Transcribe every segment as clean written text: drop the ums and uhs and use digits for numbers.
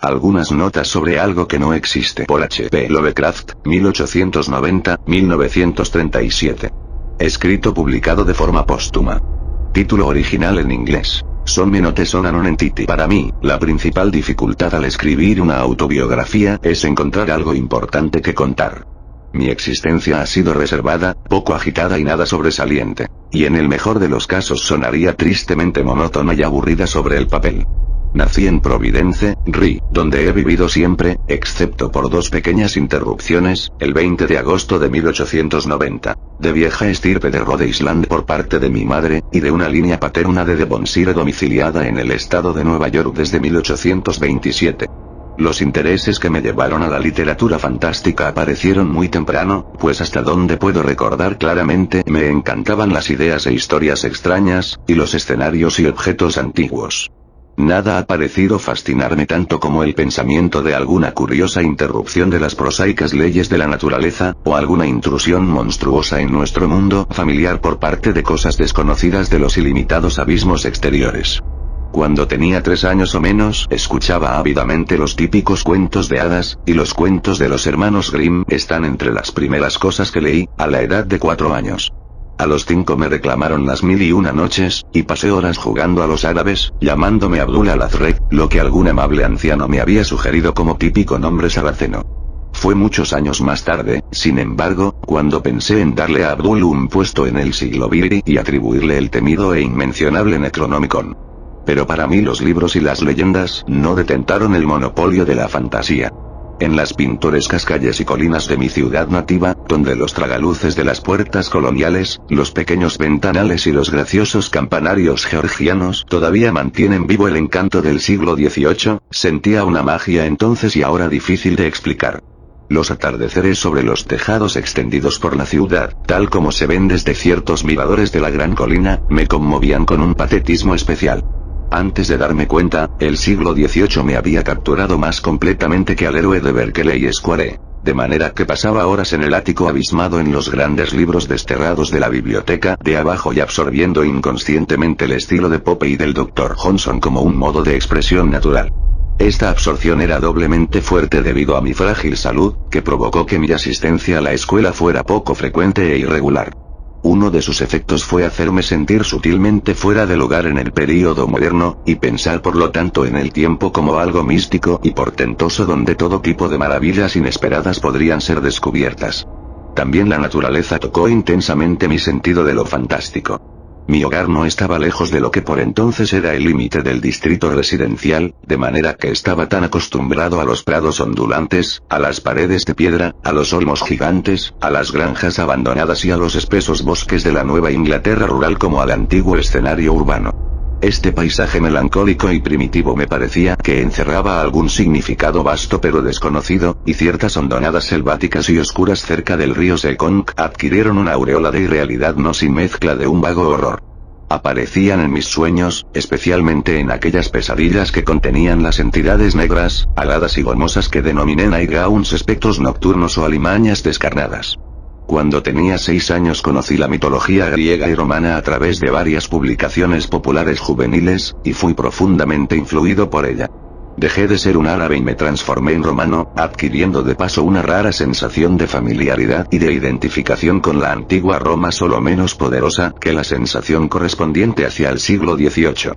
Algunas notas sobre algo que no existe por H.P. Lovecraft, 1890-1937. Escrito publicado de forma póstuma. Título original en inglés. Some notes on a non-entity. Para mí, la principal dificultad al escribir una autobiografía es encontrar algo importante que contar. Mi existencia ha sido reservada, poco agitada y nada sobresaliente. Y en el mejor de los casos sonaría tristemente monótona y aburrida sobre el papel. Nací en Providence, RI, donde he vivido siempre, excepto por 2 pequeñas interrupciones, el 20 de agosto de 1890, de vieja estirpe de Rhode Island por parte de mi madre, y de una línea paterna de Devonshire domiciliada en el estado de Nueva York desde 1827. Los intereses que me llevaron a la literatura fantástica aparecieron muy temprano, pues hasta donde puedo recordar claramente me encantaban las ideas e historias extrañas, y los escenarios y objetos antiguos. Nada ha parecido fascinarme tanto como el pensamiento de alguna curiosa interrupción de las prosaicas leyes de la naturaleza, o alguna intrusión monstruosa en nuestro mundo familiar por parte de cosas desconocidas de los ilimitados abismos exteriores. Cuando tenía 3 años o menos, escuchaba ávidamente los típicos cuentos de hadas, y los cuentos de los hermanos Grimm están entre las primeras cosas que leí, a la edad de 4 años. A los 5 me reclamaron las 1001 noches, y pasé horas jugando a los árabes, llamándome Abdul al-Azraq, lo que algún amable anciano me había sugerido como típico nombre sarraceno. Fue muchos años más tarde, sin embargo, cuando pensé en darle a Abdul un puesto en el siglo XX y atribuirle el temido e inmencionable Necronomicon. Pero para mí los libros y las leyendas no detentaron el monopolio de la fantasía. En las pintorescas calles y colinas de mi ciudad nativa, donde los tragaluces de las puertas coloniales, los pequeños ventanales y los graciosos campanarios georgianos todavía mantienen vivo el encanto del siglo XVIII, sentía una magia entonces y ahora difícil de explicar. Los atardeceres sobre los tejados extendidos por la ciudad, tal como se ven desde ciertos miradores de la gran colina, me conmovían con un patetismo especial. Antes de darme cuenta, el siglo XVIII me había capturado más completamente que al héroe de Berkeley Square, de manera que pasaba horas en el ático abismado en los grandes libros desterrados de la biblioteca de abajo y absorbiendo inconscientemente el estilo de Pope y del Dr. Johnson como un modo de expresión natural. Esta absorción era doblemente fuerte debido a mi frágil salud, que provocó que mi asistencia a la escuela fuera poco frecuente e irregular. Uno de sus efectos fue hacerme sentir sutilmente fuera del hogar en el período moderno, y pensar por lo tanto en el tiempo como algo místico y portentoso donde todo tipo de maravillas inesperadas podrían ser descubiertas. También la naturaleza tocó intensamente mi sentido de lo fantástico. Mi hogar no estaba lejos de lo que por entonces era el límite del distrito residencial, de manera que estaba tan acostumbrado a los prados ondulantes, a las paredes de piedra, a los olmos gigantes, a las granjas abandonadas y a los espesos bosques de la Nueva Inglaterra rural como al antiguo escenario urbano. Este paisaje melancólico y primitivo me parecía que encerraba algún significado vasto pero desconocido, y ciertas hondonadas selváticas y oscuras cerca del río Sekong adquirieron una aureola de irrealidad no sin mezcla de un vago horror. Aparecían en mis sueños, especialmente en aquellas pesadillas que contenían las entidades negras, aladas y gomosas que denominé Nightgowns, espectros nocturnos o alimañas descarnadas. Cuando tenía 6 años conocí la mitología griega y romana a través de varias publicaciones populares juveniles, y fui profundamente influido por ella. Dejé de ser un árabe y me transformé en romano, adquiriendo de paso una rara sensación de familiaridad y de identificación con la antigua Roma, solo menos poderosa que la sensación correspondiente hacia el siglo XVIII.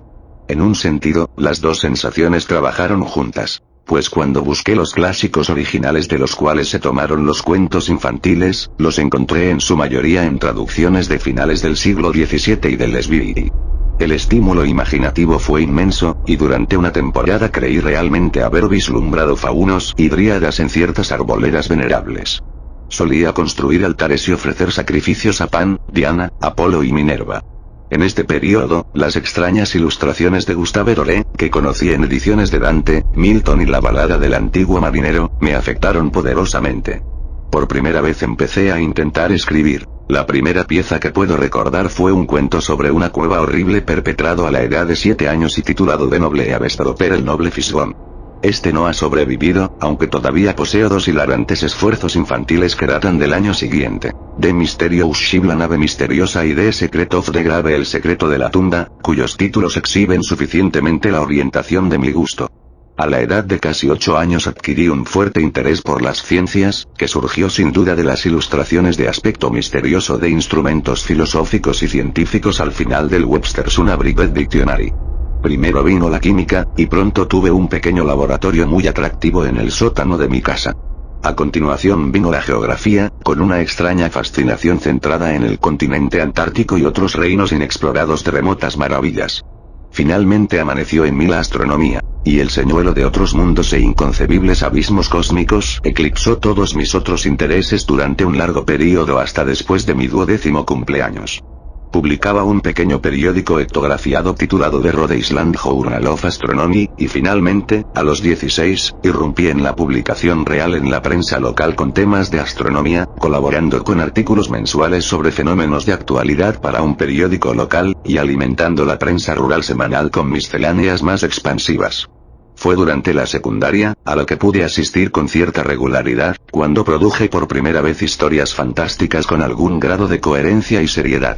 En un sentido, las dos sensaciones trabajaron juntas. Pues cuando busqué los clásicos originales de los cuales se tomaron los cuentos infantiles, los encontré en su mayoría en traducciones de finales del siglo XVII y del Lesbiri. El estímulo imaginativo fue inmenso, y durante una temporada creí realmente haber vislumbrado faunos y dríadas en ciertas arboledas venerables. Solía construir altares y ofrecer sacrificios a Pan, Diana, Apolo y Minerva. En este periodo, las extrañas ilustraciones de Gustave Doré, que conocí en ediciones de Dante, Milton y la balada del antiguo marinero, me afectaron poderosamente. Por primera vez empecé a intentar escribir. La primera pieza que puedo recordar fue un cuento sobre una cueva horrible perpetrado a la edad de 7 años y titulado De noble avestador el noble Fisgón. Este no ha sobrevivido, aunque todavía poseo 2 hilarantes esfuerzos infantiles que datan del año siguiente. The Mysterious Ship, la nave misteriosa, y The Secret of the Grave, el secreto de la tumba, cuyos títulos exhiben suficientemente la orientación de mi gusto. A la edad de casi 8 años adquirí un fuerte interés por las ciencias, que surgió sin duda de las ilustraciones de aspecto misterioso de instrumentos filosóficos y científicos al final del Webster's Unabridged Dictionary. Primero vino la química, y pronto tuve un pequeño laboratorio muy atractivo en el sótano de mi casa. A continuación vino la geografía, con una extraña fascinación centrada en el continente antártico y otros reinos inexplorados de remotas maravillas. Finalmente amaneció en mí la astronomía, y el señuelo de otros mundos e inconcebibles abismos cósmicos eclipsó todos mis otros intereses durante un largo período hasta después de mi 12º cumpleaños. Publicaba un pequeño periódico hectografiado titulado The Rhode Island Journal of Astronomy, y finalmente, a los 16, irrumpí en la publicación real en la prensa local con temas de astronomía, colaborando con artículos mensuales sobre fenómenos de actualidad para un periódico local, y alimentando la prensa rural semanal con misceláneas más expansivas. Fue durante la secundaria, a la que pude asistir con cierta regularidad, cuando produje por primera vez historias fantásticas con algún grado de coherencia y seriedad.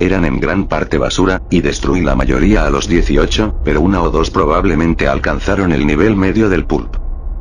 Eran en gran parte basura, y destruí la mayoría a los 18, pero una o dos probablemente alcanzaron el nivel medio del pulp.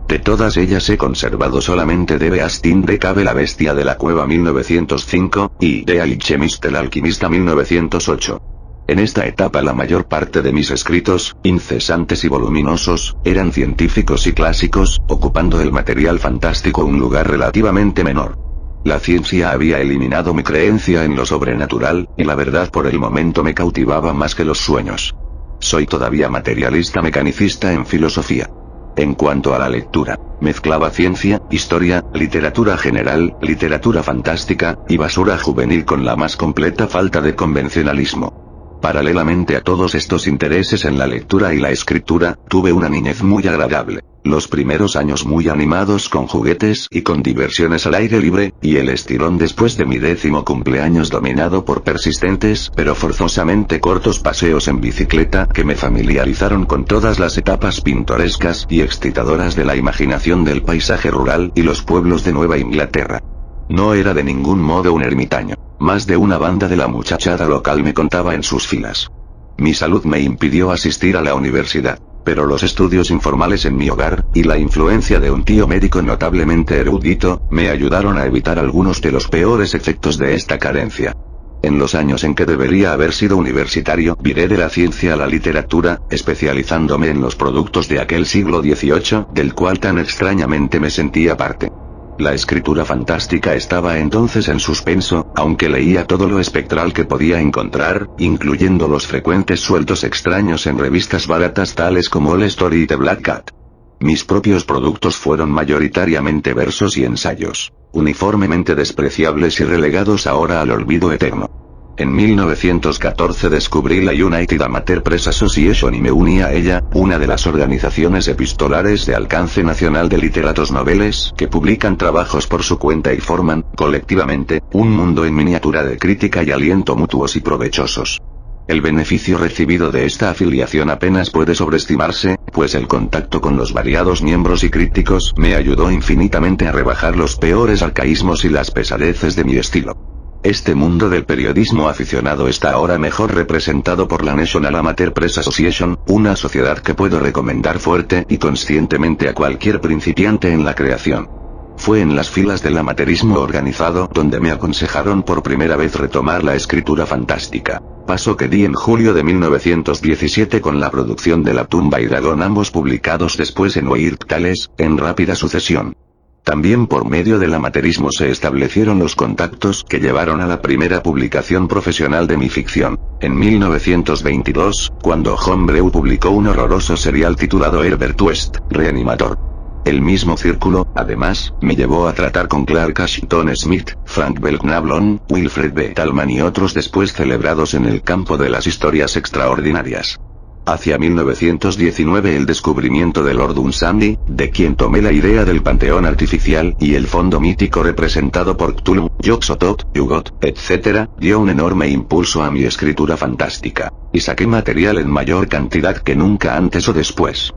De todas ellas he conservado solamente The Beasting de Cave la Bestia de la Cueva 1905, y The Alchemist el Alquimista 1908. En esta etapa la mayor parte de mis escritos, incesantes y voluminosos, eran científicos y clásicos, ocupando el material fantástico un lugar relativamente menor. La ciencia había eliminado mi creencia en lo sobrenatural, y la verdad por el momento me cautivaba más que los sueños. Soy todavía materialista mecanicista en filosofía. En cuanto a la lectura, mezclaba ciencia, historia, literatura general, literatura fantástica, y basura juvenil con la más completa falta de convencionalismo. Paralelamente a todos estos intereses en la lectura y la escritura, tuve una niñez muy agradable, los primeros años muy animados con juguetes y con diversiones al aire libre, y el estirón después de mi 10º cumpleaños dominado por persistentes pero forzosamente cortos paseos en bicicleta que me familiarizaron con todas las etapas pintorescas y excitadoras de la imaginación del paisaje rural y los pueblos de Nueva Inglaterra. No era de ningún modo un ermitaño. Más de una banda de la muchachada local me contaba en sus filas. Mi salud me impidió asistir a la universidad, pero los estudios informales en mi hogar, y la influencia de un tío médico notablemente erudito, me ayudaron a evitar algunos de los peores efectos de esta carencia. En los años en que debería haber sido universitario, viré de la ciencia a la literatura, especializándome en los productos de aquel siglo XVIII, del cual tan extrañamente me sentía parte. La escritura fantástica estaba entonces en suspenso, aunque leía todo lo espectral que podía encontrar, incluyendo los frecuentes sueltos extraños en revistas baratas tales como All Story y The Black Cat. Mis propios productos fueron mayoritariamente versos y ensayos, uniformemente despreciables y relegados ahora al olvido eterno. En 1914 descubrí la United Amateur Press Association y me uní a ella, una de las organizaciones epistolares de alcance nacional de literatos noveles que publican trabajos por su cuenta y forman, colectivamente, un mundo en miniatura de crítica y aliento mutuos y provechosos. El beneficio recibido de esta afiliación apenas puede sobreestimarse, pues el contacto con los variados miembros y críticos me ayudó infinitamente a rebajar los peores arcaísmos y las pesadeces de mi estilo. Este mundo del periodismo aficionado está ahora mejor representado por la National Amateur Press Association, una sociedad que puedo recomendar fuerte y conscientemente a cualquier principiante en la creación. Fue en las filas del amateurismo organizado donde me aconsejaron por primera vez retomar la escritura fantástica, paso que di en julio de 1917 con la producción de La tumba y dragón, ambos publicados después en Weird Tales, en rápida sucesión. También por medio del amateurismo se establecieron los contactos que llevaron a la primera publicación profesional de mi ficción, en 1922, cuando Homebrew publicó un horroroso serial titulado Herbert West, Reanimator. El mismo círculo, además, me llevó a tratar con Clark Ashton Smith, Frank Belknap, Wilfred B. Thalmann y otros después celebrados en el campo de las historias extraordinarias. Hacia 1919 el descubrimiento de Lord Dunsany, de quien tomé la idea del panteón artificial y el fondo mítico representado por Cthulhu, Yog-Sothoth, Yugot, etc., dio un enorme impulso a mi escritura fantástica, y saqué material en mayor cantidad que nunca antes o después.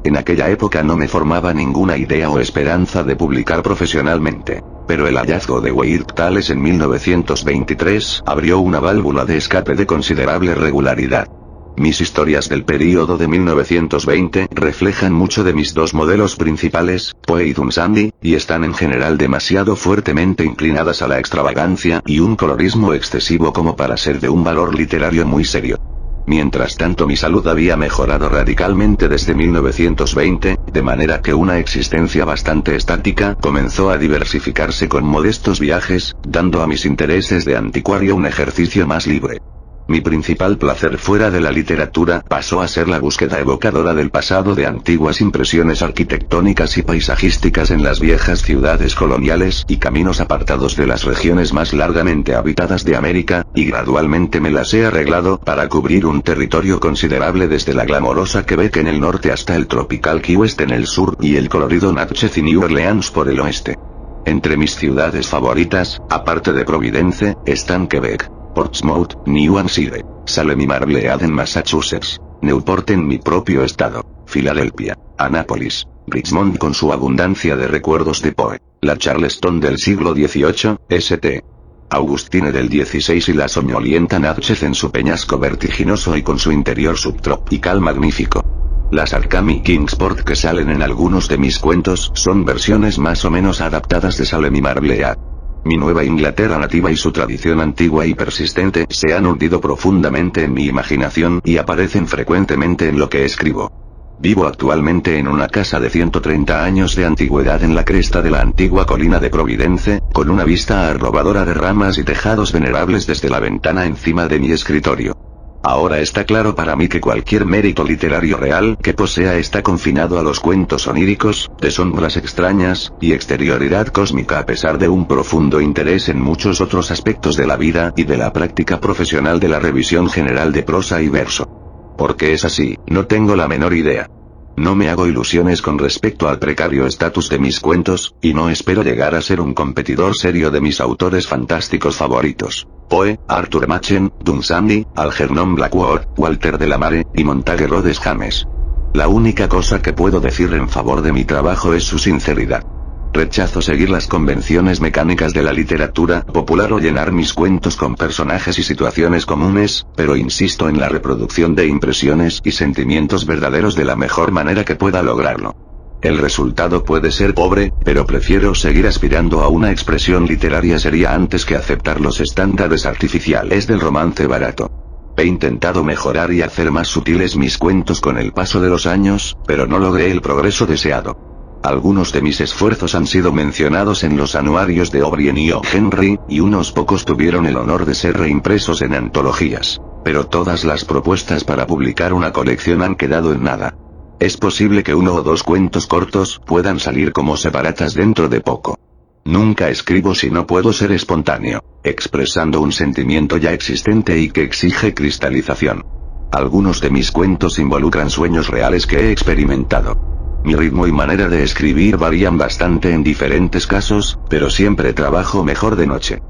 En aquella época no me formaba ninguna idea o esperanza de publicar profesionalmente, pero el hallazgo de Weird Tales en 1923 abrió una válvula de escape de considerable regularidad. Mis historias del período de 1920 reflejan mucho de mis dos modelos principales, Poe y Dunsany, y están en general demasiado fuertemente inclinadas a la extravagancia y un colorismo excesivo como para ser de un valor literario muy serio. Mientras tanto, mi salud había mejorado radicalmente desde 1920, de manera que una existencia bastante estática comenzó a diversificarse con modestos viajes, dando a mis intereses de anticuario un ejercicio más libre. Mi principal placer fuera de la literatura pasó a ser la búsqueda evocadora del pasado de antiguas impresiones arquitectónicas y paisajísticas en las viejas ciudades coloniales y caminos apartados de las regiones más largamente habitadas de América, y gradualmente me las he arreglado para cubrir un territorio considerable desde la glamorosa Quebec en el norte hasta el tropical Key West en el sur y el colorido Natchez y New Orleans por el oeste. Entre mis ciudades favoritas, aparte de Providence, están Quebec, Portsmouth, New Hampshire, Salem y Marblehead en Massachusetts, Newport en mi propio estado, Filadelfia, Annapolis, Richmond con su abundancia de recuerdos de Poe, la Charleston del siglo XVIII, St. Augustine del XVI y la soñolienta Natchez en su peñasco vertiginoso y con su interior subtropical magnífico. Las Arkham y Kingsport que salen en algunos de mis cuentos son versiones más o menos adaptadas de Salem y Marblehead. Mi Nueva Inglaterra nativa y su tradición antigua y persistente se han hundido profundamente en mi imaginación y aparecen frecuentemente en lo que escribo. Vivo actualmente en una casa de 130 años de antigüedad en la cresta de la antigua colina de Providence, con una vista arrobadora de ramas y tejados venerables desde la ventana encima de mi escritorio. Ahora está claro para mí que cualquier mérito literario real que posea está confinado a los cuentos oníricos, de sombras extrañas, y exterioridad cósmica a pesar de un profundo interés en muchos otros aspectos de la vida y de la práctica profesional de la revisión general de prosa y verso. ¿Por qué es así? No tengo la menor idea. No me hago ilusiones con respecto al precario estatus de mis cuentos, y no espero llegar a ser un competidor serio de mis autores fantásticos favoritos. Poe, Arthur Machen, Dunsany, Algernon Blackwood, Walter de la Mare, y Montague Rhodes James. La única cosa que puedo decir en favor de mi trabajo es su sinceridad. Rechazo seguir las convenciones mecánicas de la literatura popular o llenar mis cuentos con personajes y situaciones comunes, pero insisto en la reproducción de impresiones y sentimientos verdaderos de la mejor manera que pueda lograrlo. El resultado puede ser pobre, pero prefiero seguir aspirando a una expresión literaria seria antes que aceptar los estándares artificiales del romance barato. He intentado mejorar y hacer más sutiles mis cuentos con el paso de los años, pero no logré el progreso deseado. Algunos de mis esfuerzos han sido mencionados en los anuarios de O'Brien y O. Henry, y unos pocos tuvieron el honor de ser reimpresos en antologías. Pero todas las propuestas para publicar una colección han quedado en nada. Es posible que uno o dos cuentos cortos puedan salir como separatas dentro de poco. Nunca escribo si no puedo ser espontáneo, expresando un sentimiento ya existente y que exige cristalización. Algunos de mis cuentos involucran sueños reales que he experimentado. Mi ritmo y manera de escribir varían bastante en diferentes casos, pero siempre trabajo mejor de noche.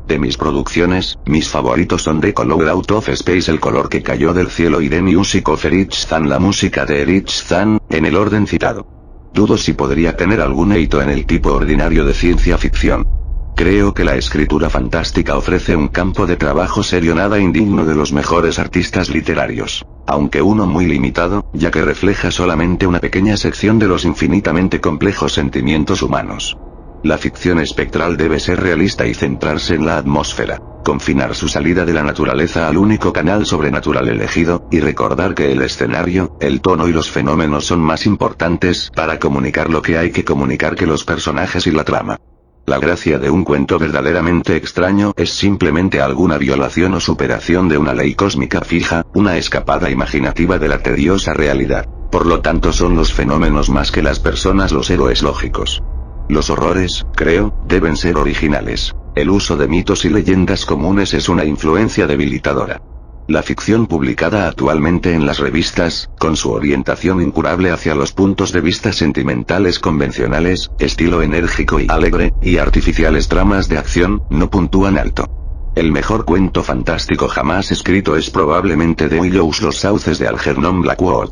De mis producciones, mis favoritos son The Color Out of Space, El color que cayó del cielo, y The Music of Erich Zann, la música de Erich Zann, en el orden citado. Dudo si podría tener algún hito en el tipo ordinario de ciencia ficción. Creo que la escritura fantástica ofrece un campo de trabajo serio nada indigno de los mejores artistas literarios, aunque uno muy limitado, ya que refleja solamente una pequeña sección de los infinitamente complejos sentimientos humanos. La ficción espectral debe ser realista y centrarse en la atmósfera, confinar su salida de la naturaleza al único canal sobrenatural elegido, y recordar que el escenario, el tono y los fenómenos son más importantes para comunicar lo que hay que comunicar que los personajes y la trama. La gracia de un cuento verdaderamente extraño es simplemente alguna violación o superación de una ley cósmica fija, una escapada imaginativa de la tediosa realidad. Por lo tanto, son los fenómenos más que las personas los héroes lógicos. Los horrores, creo, deben ser originales. El uso de mitos y leyendas comunes es una influencia debilitadora. La ficción publicada actualmente en las revistas, con su orientación incurable hacia los puntos de vista sentimentales convencionales, estilo enérgico y alegre, y artificiales tramas de acción, no puntúan alto. El mejor cuento fantástico jamás escrito es probablemente The Willows, los sauces de Algernon Blackwood.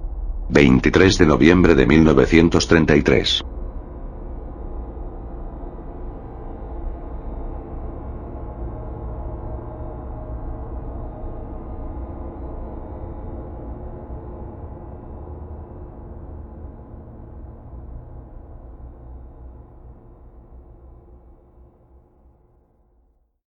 23 de noviembre de 1933.